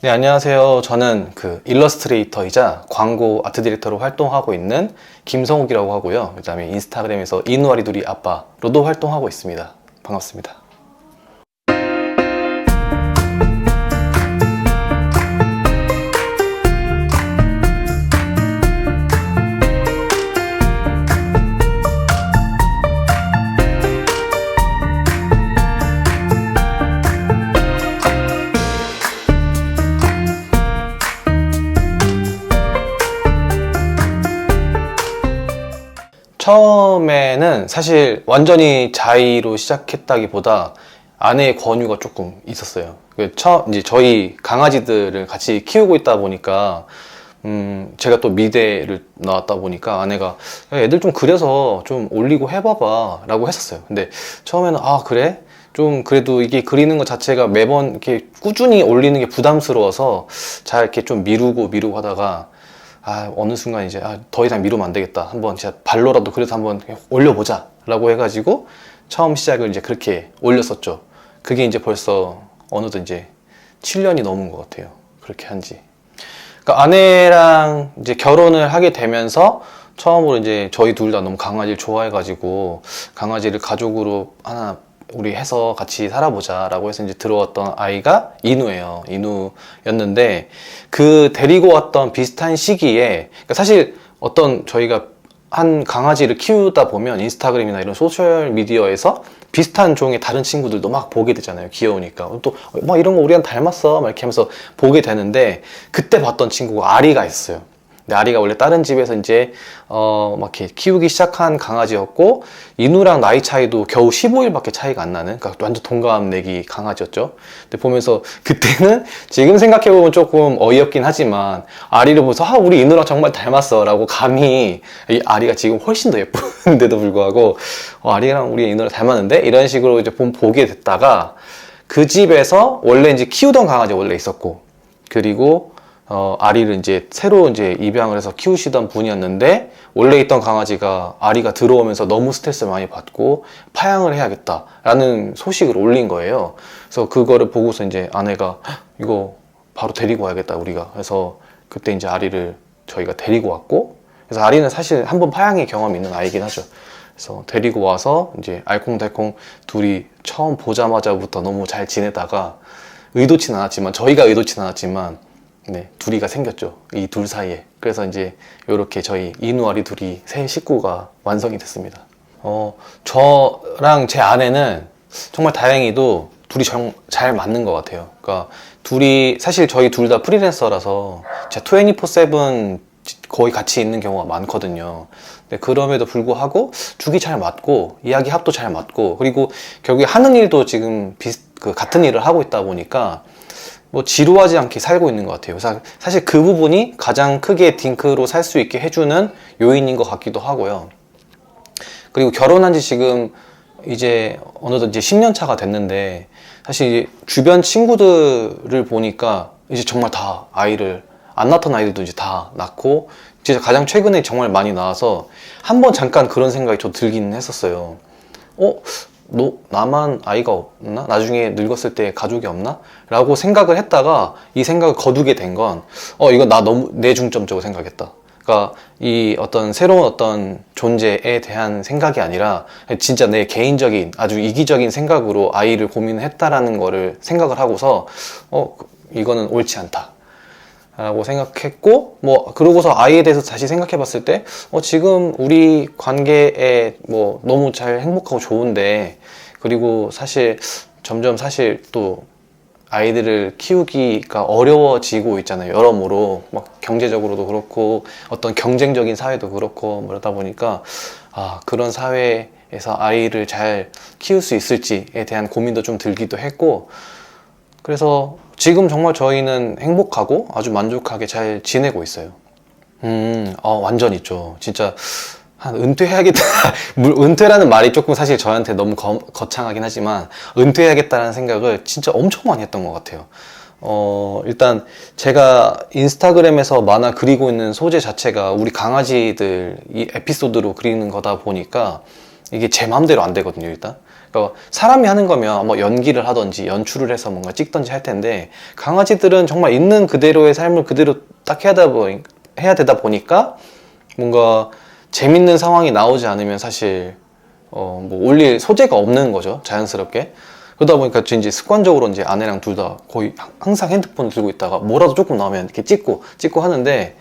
네, 안녕하세요. 저는 일러스트레이터이자 광고 아트 디렉터로 활동하고 있는 김성욱이라고 하고요. 그 다음에 인스타그램에서 이누아리두리 아빠로도 활동하고 있습니다. 반갑습니다. 처음에는 사실 완전히 자의로 시작했다기보다 아내의 권유가 조금 있었어요. 이제 저희 강아지들을 같이 키우고 있다 보니까 제가 또 미대를 나왔다 보니까 아내가 애들 좀 그려서 좀 올리고 해봐봐 라고 했었어요. 근데 처음에는 그래? 좀 그래도 이게 그리는 것 자체가 매번 이렇게 꾸준히 올리는 게 부담스러워서 잘 이렇게 좀 미루고 하다가 어느 순간 이제 더 이상 미루면 안 되겠다. 한번 진짜 발로라도 그래서 한번 올려보자 라고 해가지고 처음 시작을 이제 그렇게 올렸었죠. 그게 이제 벌써 어느덧 이제 7년이 넘은 것 같아요. 그렇게 한지. 그러니까 아내랑 이제 결혼을 하게 되면서 처음으로 이제 저희 둘 다 너무 강아지를 좋아해가지고 강아지를 가족으로 하나 우리 해서 같이 살아보자 라고 해서 이제 들어왔던 아이가 이누예요. 이누였는데 그 데리고 왔던 비슷한 시기에 그러니까 사실 어떤 저희가 한 강아지를 키우다 보면 인스타그램이나 이런 소셜미디어에서 비슷한 종의 다른 친구들도 막 보게 되잖아요. 귀여우니까 또 막 이런 거 우리랑 닮았어 막 이렇게 하면서 보게 되는데 그때 봤던 친구가 아리가 있어요. 근데 아리가 원래 다른 집에서 이제 막 이렇게 키우기 시작한 강아지였고 이누랑 나이 차이도 겨우 15일밖에 차이가 안 나는 그러니까 완전 동갑내기 강아지였죠. 근데 보면서 그때는 지금 생각해보면 조금 어이없긴 하지만 아리를 보면서 우리 이누랑 정말 닮았어 라고 감히 이 아리가 지금 훨씬 더 예쁜데도 불구하고 아리랑 우리 이누랑 닮았는데 이런 식으로 이제 보게 됐다가 그 집에서 원래 이제 키우던 강아지 원래 있었고 그리고 아리를 이제 새로 이제 입양을 해서 키우시던 분이었는데 원래 있던 강아지가 아리가 들어오면서 너무 스트레스를 많이 받고 파양을 해야겠다라는 소식을 올린 거예요. 그래서 그거를 보고서 이제 아내가 이거 바로 데리고 와야겠다 우리가. 그래서 그때 이제 아리를 저희가 데리고 왔고 그래서 아리는 사실 한번 파양의 경험이 있는 아이긴 하죠. 그래서 데리고 와서 이제 알콩달콩 둘이 처음 보자마자부터 너무 잘 지내다가 의도치는 않았지만 저희가 의도치는 않았지만 네, 둘이가 생겼죠. 이 둘 사이에. 그래서 이제 이렇게 저희 이누아리 둘이 새 식구가 완성이 됐습니다. 저랑 제 아내는 정말 다행히도 둘이 잘 맞는 것 같아요. 그러니까 둘이 사실 저희 둘 다 프리랜서라서 제가 24/7 거의 같이 있는 경우가 많거든요. 근데 그럼에도 불구하고 죽이 잘 맞고 이야기 합도 잘 맞고 그리고 결국에 하는 일도 지금 같은 일을 하고 있다 보니까 뭐 지루하지 않게 살고 있는 것 같아요. 사실 그 부분이 가장 크게 딩크로 살 수 있게 해주는 요인인 것 같기도 하고요. 그리고 결혼한 지 지금 이제 어느덧 이제 10년 차가 됐는데 사실 주변 친구들을 보니까 이제 정말 다 아이를 안 낳던 아이들도 이제 다 낳고 진짜 가장 최근에 정말 많이 나와서 한번 잠깐 그런 생각이 저 들긴 했었어요. 나만 아이가 없나? 나중에 늙었을 때 가족이 없나? 라고 생각을 했다가 이 생각을 거두게 된 건 이거 나 너무 내중점적으로 생각했다. 그러니까 이 어떤 새로운 어떤 존재에 대한 생각이 아니라 진짜 내 개인적인 아주 이기적인 생각으로 아이를 고민했다라는 거를 생각을 하고서 이거는 옳지 않다 라고 생각했고 그러고서 아이에 대해서 다시 생각해 봤을 때 지금 우리 관계에 너무 잘 행복하고 좋은데 그리고 사실 점점 사실 또 아이들을 키우기가 어려워지고 있잖아요. 여러모로 경제적으로도 그렇고 어떤 경쟁적인 사회도 그렇고 그러다 보니까 그런 사회에서 아이를 잘 키울 수 있을지에 대한 고민도 좀 들기도 했고 그래서 지금 정말 저희는 행복하고 아주 만족하게 잘 지내고 있어요. 완전 있죠. 진짜 은퇴해야겠다. 은퇴라는 말이 조금 사실 저한테 너무 거창하긴 하지만 은퇴해야겠다는 생각을 진짜 엄청 많이 했던 것 같아요. 일단 제가 인스타그램에서 만화 그리고 있는 소재 자체가 우리 강아지들 이 에피소드로 그리는 거다 보니까 이게 제 마음대로 안 되거든요, 일단. 그러니까 사람이 하는 거면 뭐 연기를 하든지 연출을 해서 뭔가 찍든지 할 텐데, 강아지들은 정말 있는 그대로의 삶을 그대로 딱 해야 되다 보니까 뭔가 재밌는 상황이 나오지 않으면 사실 뭐 올릴 소재가 없는 거죠, 자연스럽게. 그러다 보니까 이제 습관적으로 이제 아내랑 둘 다 거의 항상 핸드폰을 들고 있다가 뭐라도 조금 나오면 이렇게 찍고 하는데,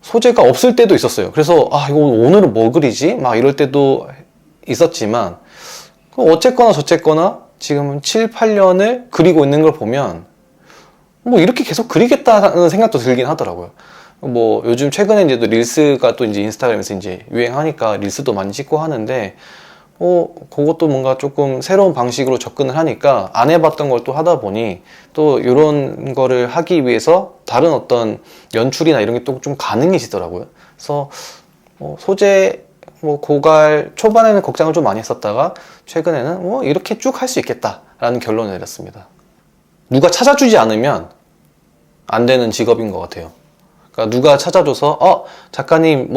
소재가 없을 때도 있었어요. 그래서 이거 오늘은 뭐 그리지? 막 이럴 때도 있었지만, 어쨌거나 저쨌거나 지금은 7, 8년을 그리고 있는 걸 보면 뭐 이렇게 계속 그리겠다는 생각도 들긴 하더라고요. 뭐 요즘 최근에 이제 또 릴스가 또 이제 인스타그램에서 이제 유행하니까 릴스도 많이 찍고 하는데, 그것도 뭔가 조금 새로운 방식으로 접근을 하니까 안 해봤던 걸 또 하다 보니 또 이런 거를 하기 위해서 다른 어떤 연출이나 이런 게 또 좀 가능해지더라고요. 그래서 소재 고갈 초반에는 걱정을 좀 많이 했었다가 최근에는 이렇게 쭉 할 수 있겠다라는 결론을 내렸습니다. 누가 찾아주지 않으면 안 되는 직업인 것 같아요. 그러니까 누가 찾아줘서 작가님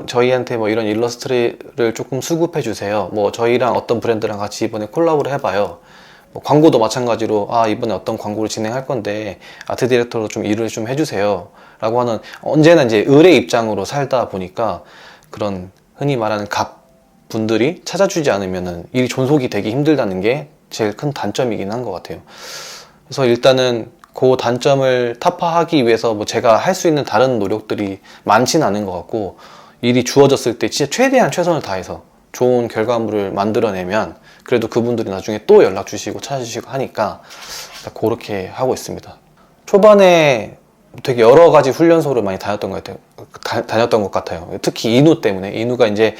저희한테 이런 일러스트를 조금 수급해 주세요. 저희랑 어떤 브랜드랑 같이 이번에 콜라보를 해봐요. 광고도 마찬가지로 이번에 어떤 광고를 진행할 건데 아트 디렉터로 좀 일을 좀 해주세요 라고 하는, 언제나 이제 을의 입장으로 살다 보니까 그런 흔히 말하는 갑 분들이 찾아주지 않으면은 일이 존속이 되기 힘들다는 게 제일 큰 단점이긴 한 것 같아요. 그래서 일단은 그 단점을 타파하기 위해서 제가 할 수 있는 다른 노력들이 많지는 않은 것 같고, 일이 주어졌을 때 진짜 최대한 최선을 다해서 좋은 결과물을 만들어내면 그래도 그분들이 나중에 또 연락 주시고 찾아주시고 하니까 그렇게 하고 있습니다. 초반에 되게 여러 가지 훈련소를 많이 다녔던 것 같아요. 특히 인우 때문에. 인우가 이제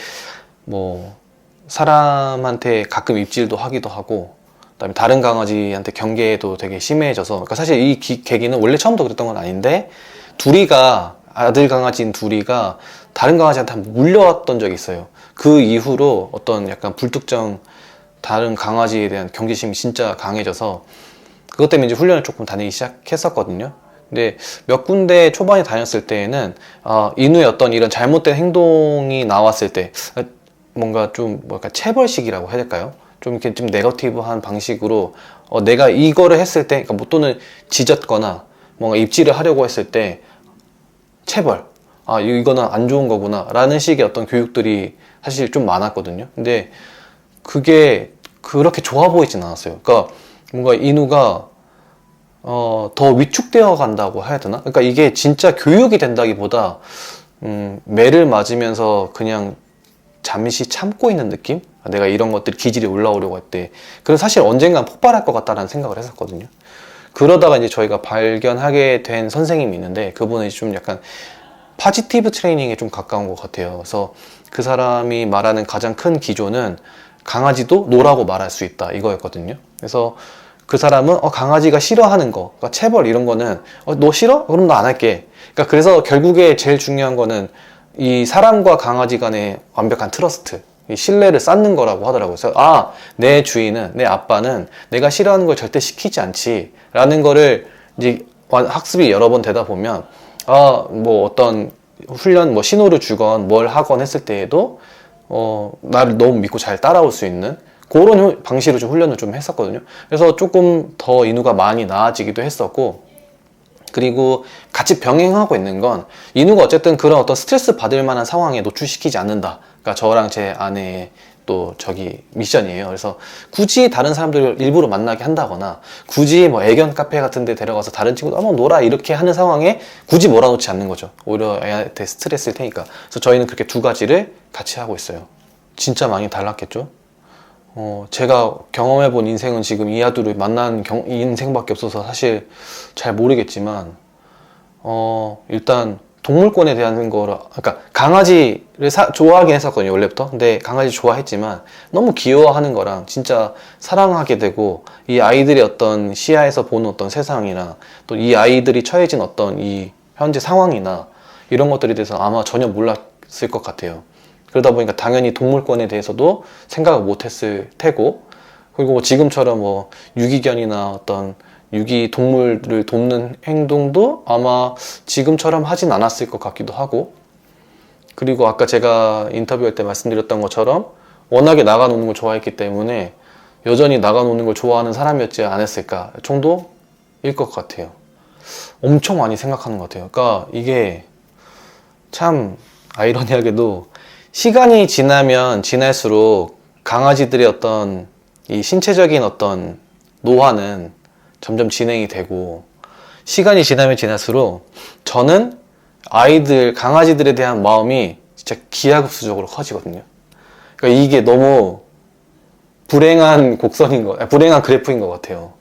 사람한테 가끔 입질도 하기도 하고, 그다음에 다른 강아지한테 경계도 되게 심해져서, 그러니까 사실 이 계기는 원래 처음부터 그랬던 건 아닌데, 아들 강아지인 둘이가 다른 강아지한테 한번 물려왔던 적이 있어요. 그 이후로 어떤 약간 불특정 다른 강아지에 대한 경계심이 진짜 강해져서 그것 때문에 이제 훈련을 조금 다니기 시작했었거든요. 근데 몇 군데 초반에 다녔을 때에는 인우의 어떤 이런 잘못된 행동이 나왔을 때 뭔가 좀 체벌식이라고 해야 될까요? 좀 이렇게 좀 네거티브한 방식으로 내가 이거를 했을 때, 그러니까 또는 짖었거나 뭔가 입질을 하려고 했을 때 체벌, 이거는 안 좋은 거구나 라는 식의 어떤 교육들이 사실 좀 많았거든요. 근데 그게 그렇게 좋아 보이진 않았어요. 그러니까 뭔가 인우가 더 위축되어 간다고 해야 되나? 그러니까 이게 진짜 교육이 된다기보다 매를 맞으면서 그냥 잠시 참고 있는 느낌? 내가 이런 것들이 기질이 올라오려고 할 때, 그래서 사실 언젠간 폭발할 것 같다라는 생각을 했었거든요. 그러다가 이제 저희가 발견하게 된 선생님이 있는데, 그분은 좀 약간 파지티브 트레이닝에 좀 가까운 것 같아요. 그래서 그 사람이 말하는 가장 큰 기조는 강아지도 노라고 말할 수 있다, 이거였거든요. 그래서 그 사람은 강아지가 싫어하는 거, 그러니까 체벌 이런 거는 너 싫어? 그럼 나 안 할게. 그러니까 그래서 결국에 제일 중요한 거는 이 사람과 강아지 간의 완벽한 트러스트, 이 신뢰를 쌓는 거라고 하더라고요. 그래서 내 주인은, 내 아빠는 내가 싫어하는 걸 절대 시키지 않지 라는 거를 이제 학습이 여러 번 되다 보면 어떤 훈련 신호를 주건 뭘 하건 했을 때에도 나를 너무 믿고 잘 따라올 수 있는 그런 방식으로 좀 훈련을 좀 했었거든요. 그래서 조금 더 인우가 많이 나아지기도 했었고, 그리고 같이 병행하고 있는 건 인우가 어쨌든 그런 어떤 스트레스 받을 만한 상황에 노출시키지 않는다. 그러니까 저랑 제 아내의 또 미션이에요. 그래서 굳이 다른 사람들을 일부러 만나게 한다거나, 굳이 애견 카페 같은 데 데려가서 다른 친구도 한번 놀아 이렇게 하는 상황에 굳이 몰아놓지 않는 거죠. 오히려 애한테 스트레스일 테니까. 그래서 저희는 그렇게 두 가지를 같이 하고 있어요. 진짜 많이 달랐겠죠? 제가 경험해본 인생은 지금 이 아두를 만난 인생밖에 없어서 사실 잘 모르겠지만, 일단 동물권에 대한 거를, 그러니까 강아지를 좋아하긴 했었거든요, 원래부터. 근데 강아지 좋아했지만 너무 귀여워하는 거랑 진짜 사랑하게 되고, 이 아이들의 어떤 시야에서 보는 어떤 세상이나 또 이 아이들이 처해진 어떤 이 현재 상황이나 이런 것들에 대해서 아마 전혀 몰랐을 것 같아요. 그러다 보니까 당연히 동물권에 대해서도 생각을 못했을 테고, 그리고 지금처럼 유기견이나 어떤 유기 동물을 돕는 행동도 아마 지금처럼 하진 않았을 것 같기도 하고, 그리고 아까 제가 인터뷰할 때 말씀드렸던 것처럼 워낙에 나가노는 걸 좋아했기 때문에 여전히 나가노는 걸 좋아하는 사람이었지 않았을까 정도일 것 같아요. 엄청 많이 생각하는 것 같아요. 그러니까 이게 참 아이러니하게도 시간이 지나면 지날수록 강아지들의 어떤 이 신체적인 어떤 노화는 점점 진행이 되고, 시간이 지나면 지날수록 저는 아이들, 강아지들에 대한 마음이 진짜 기하급수적으로 커지거든요. 그러니까 이게 너무 불행한 불행한 그래프인 것 같아요.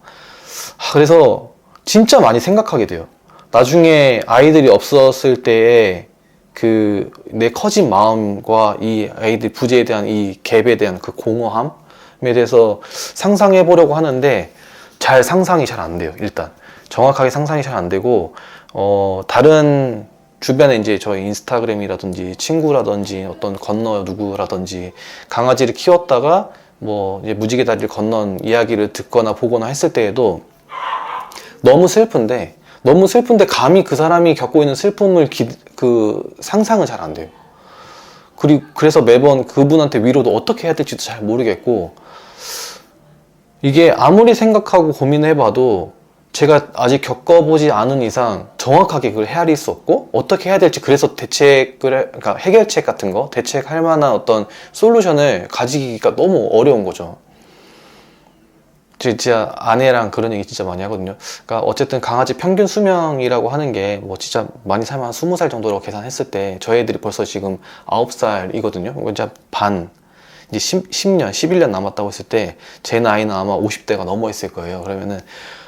그래서 진짜 많이 생각하게 돼요. 나중에 아이들이 없었을 때의 그 내 커진 마음과 이 아이들 부재에 대한 이 갭에 대한 그 공허함에 대해서 상상해 보려고 하는데 상상이 잘 안 돼요. 일단 정확하게 상상이 잘 안 되고, 다른 주변에 이제 저희 인스타그램이라든지 친구라든지 어떤 건너 누구라든지 강아지를 키웠다가 뭐 이제 무지개 다리를 건넌 이야기를 듣거나 보거나 했을 때에도 너무 슬픈데 감히 그 사람이 겪고 있는 슬픔을 상상은 잘 안 돼요. 그래서 매번 그분한테 위로도 어떻게 해야 될지도 잘 모르겠고, 이게 아무리 생각하고 고민해봐도 제가 아직 겪어보지 않은 이상 정확하게 그걸 헤아릴 수 없고, 어떻게 해야 될지, 그래서 그러니까 해결책 같은 거, 대책할 만한 어떤 솔루션을 가지기가 너무 어려운 거죠. 진짜 아내랑 그런 얘기 진짜 많이 하거든요. 그러니까 어쨌든 강아지 평균 수명이라고 하는 게 뭐 진짜 많이 살면 한 20살 정도로 계산했을 때 저희 애들이 벌써 지금 9살이거든요. 진짜 이제 10년, 11년 남았다고 했을 때 제 나이는 아마 50대가 넘어 있을 거예요. 그러면은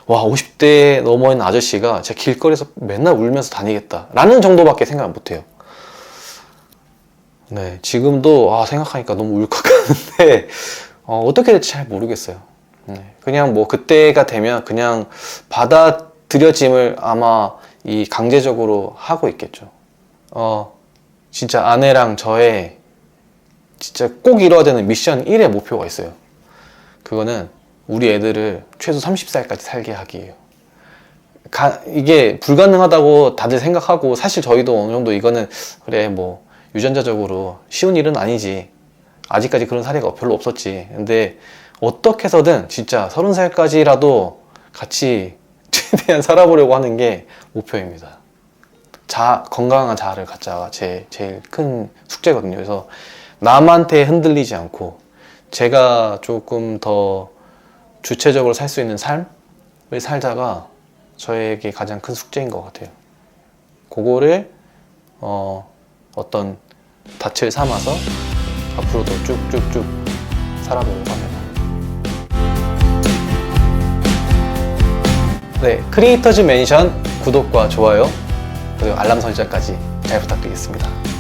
와, 50대 넘어 있는 아저씨가 진짜 길거리에서 맨날 울면서 다니겠다 라는 정도밖에 생각 못 해요. 네, 지금도 생각하니까 너무 울컥 하는데 어떻게 될지 잘 모르겠어요. 그냥 뭐 그때가 되면 그냥 받아들여짐을 아마 이 강제적으로 하고 있겠죠. 진짜 아내랑 저의 진짜 꼭 이뤄야 되는 미션 1의 목표가 있어요. 그거는 우리 애들을 최소 30살까지 살게 하기예요. 이게 불가능하다고 다들 생각하고, 사실 저희도 어느 정도 이거는 그래 뭐 유전자적으로 쉬운 일은 아니지, 아직까지 그런 사례가 별로 없었지, 근데 어떻게 해서든 진짜 30살까지라도 같이 최대한 살아보려고 하는 게 목표입니다. 건강한 자아를 갖자가 제일 큰 숙제거든요. 그래서 남한테 흔들리지 않고 제가 조금 더 주체적으로 살 수 있는 삶을 살자가 저에게 가장 큰 숙제인 것 같아요. 그거를 어떤 닻을 삼아서 앞으로도 쭉쭉쭉 살아보려고 합니다. 네, 크리에이터즈 맨션 구독과 좋아요 그리고 알람 설정까지 잘 부탁드리겠습니다.